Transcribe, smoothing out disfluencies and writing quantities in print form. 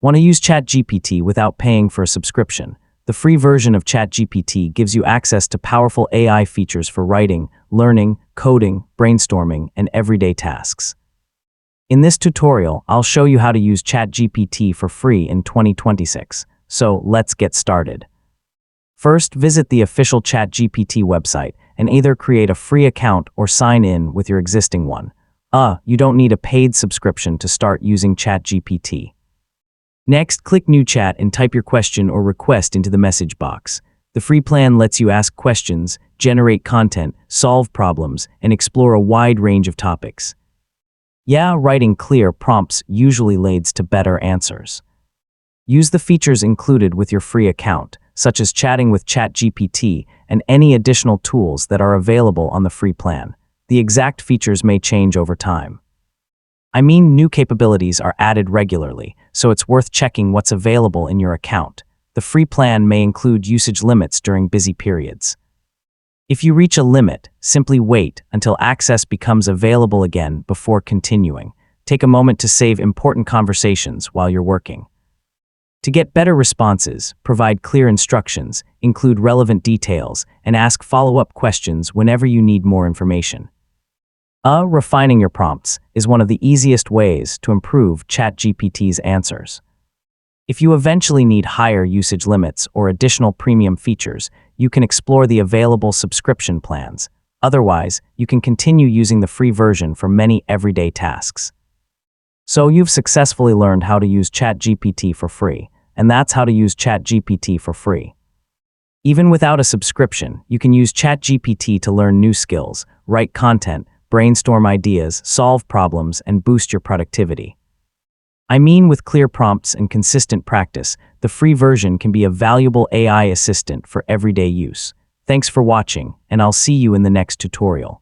Want to use ChatGPT without paying for a subscription? The free version of ChatGPT gives you access to powerful AI features for writing, learning, coding, brainstorming, and everyday tasks. In this tutorial, I'll show you how to use ChatGPT for free in 2026. So let's get started. First, visit the official ChatGPT website and either create a free account or sign in with your existing one. You don't need a paid subscription to start using ChatGPT. Next, click New Chat and type your question or request into the message box. The free plan lets you ask questions, generate content, solve problems, and explore a wide range of topics. Writing clear prompts usually leads to better answers. Use the features included with your free account, such as chatting with ChatGPT and any additional tools that are available on the free plan. The exact features may change over time. New capabilities are added regularly, so it's worth checking what's available in your account. The free plan may include usage limits during busy periods. If you reach a limit, simply wait until access becomes available again before continuing. Take a moment to save important conversations while you're working. To get better responses, provide clear instructions, include relevant details, and ask follow-up questions whenever you need more information. Refining your prompts is one of the easiest ways to improve ChatGPT's answers. If you eventually need higher usage limits or additional premium features, you can explore the available subscription plans. Otherwise, you can continue using the free version for many everyday tasks. So you've successfully learned how to use ChatGPT for free, and that's how to use ChatGPT for free. Even without a subscription, you can use ChatGPT to learn new skills, write content, brainstorm ideas, solve problems, and boost your productivity. With clear prompts and consistent practice, the free version can be a valuable AI assistant for everyday use. Thanks for watching, and I'll see you in the next tutorial.